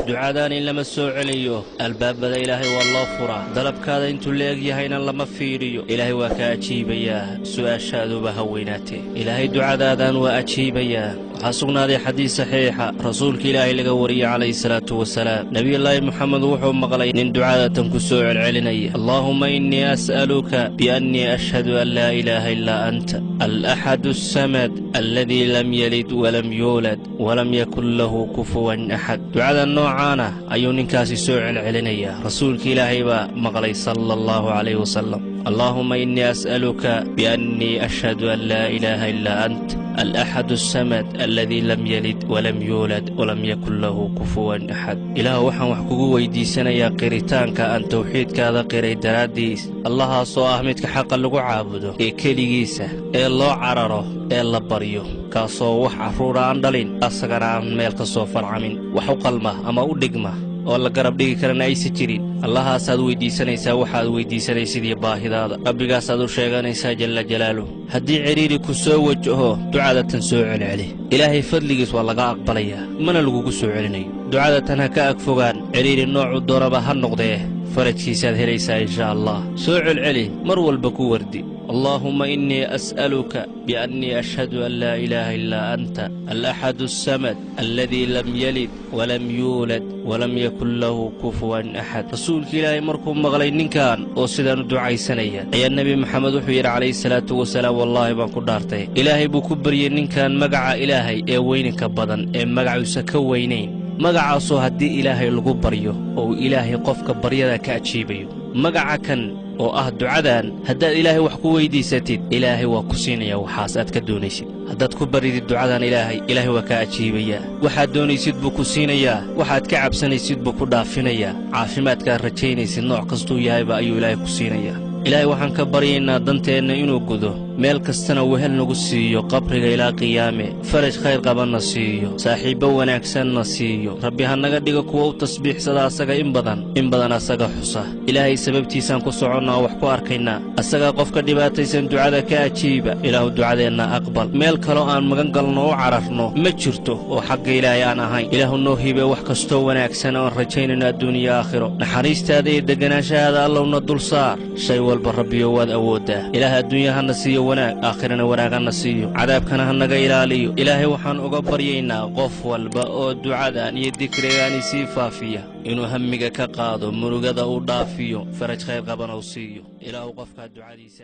ducadaan in lama soo celiyo albaabada ilaahay waa loo furaa dalabkaada intuu leeg yahayna lama fiiriyo ilaahay waa ka ajiibayaa su'aashaaduba ha weynaatee ilaahay ducadaadaan waa ajiibayaa waxaa sugnaaday xadiis saxiixa rasuulka ilaahay laga wariyey calayhi salaatu wasalaam nabiyullaahi muxamed wuxuu maqlay nin ducadatan ku soo celcelinaya allaahumma innii as'aluka biannii ashhadu an laa ilaaha illaa anta alaxadu asamad alladii lam yalid walam yuulad walam yakun lahu kufuwan axad ducada noocaana ayuu ninkaasi soo celcelinayaa rasuulka ilaahay baa maqlay sala allahu calayhi wasalam اللهم إني أسألك بأني أشهد أن لا إله إلا أنت الأحد الصمد الذي لم يلد ولم يولد ولم يكن له كفوا أحد إله وحن وحكوه ويديسنا يا قريتانك أن توحيدك هذا قري دراديس الله سو أحمدك حقا لغو عابده كليسة الله عرره الله بريو كاسو وح عفرورا عندلين أصغر عن ميلك صوفر عمين وحو قلمه أما أودقمه والله قرب ديك كرنا أي سجرين الله سادو ويديسنا يسا وحاد ويديسنا يسيدي باهدادا ربك سادو شيغانا يسا جل جلاله هدي عريري كسو وجهه دعادة تنسوع عليه إلهي فضلقس والله أقبليا من لغو كسو عليني دعادة هكا أكفوغان عريري النوع الدوربة هالنقضيه فرج كيساد هليسا إن شاء الله سوع العلي مرو البكو وردي اللهم إني أسألك بأني أشهد أن لا إله إلا أنت الأحد الصمد الذي لم يلد ولم يولد ولم يكن له كفوا أحد رسولك إلهي مركم مغلين كان وصدان دعاء سنية أي النبي محمد وحير عليه الصلاة والسلام والله ما قدرته إلهي بكبري كان مقع إلهي وينك بدن مقع يسكوينين مقعاسو هدي إلهي لغو بريو أو إلهي قفك بريدا كأتشيبيو مقعكن oo ah ducadan haddaad ilaahay wax ku weydiisatid ilaahay waa ku siinaya waxaas aad ka doonaysid haddaad ku baridid ducadan ilaahay waa ka ajiibaya waxaad doonaysid buu ku siinayaa waxaad ka cabsanaysid buu ku dhaafinayaa caafimaadkaad rajaynaysid nooc kastuu yahayba ayuu ilaahay ku siinayaa ilaahay waxaan ka baryaynaa danteenna inuu gudo meel kastana wehel nagu siiyo qabriga ilaa qiyaame faraj khayr qabanna siiyo saaxiibbo wanaagsanna siiyo rabbi ha naga dhigo kuwa u tasbiixsada asaga in badan asaga xusa ilaahay sababtiisaan ku soconnaa wax ku arkaynaa asaga qofka dhibaataysan ducada ka ajiiba ilaahu ducadeenna aqbal meel kaloo aan magan galno oo cararno ma jirto oo xagga ilaahay aan ahayn ilaahu noo hibe wax kastoo wanaagsan oon rajaynayno adduuniya aakhiro naxariistaada iyo deganaanshahaada allowna dul saar shay walba rabbiyo waad awooddaa ilaah adduunyahana siiyo wanaag aakhirana wanaagana siiyo cadaabkana ha naga ilaaliyo ilaahay waxaan uga baryaynaa qof walba oo ducadan iyo dikrigaani sii faafiya inuu hamiga ka qaado murugada u dhaafiyo faraj khayr qabana u siiyo ilaahu qofka ducadiisa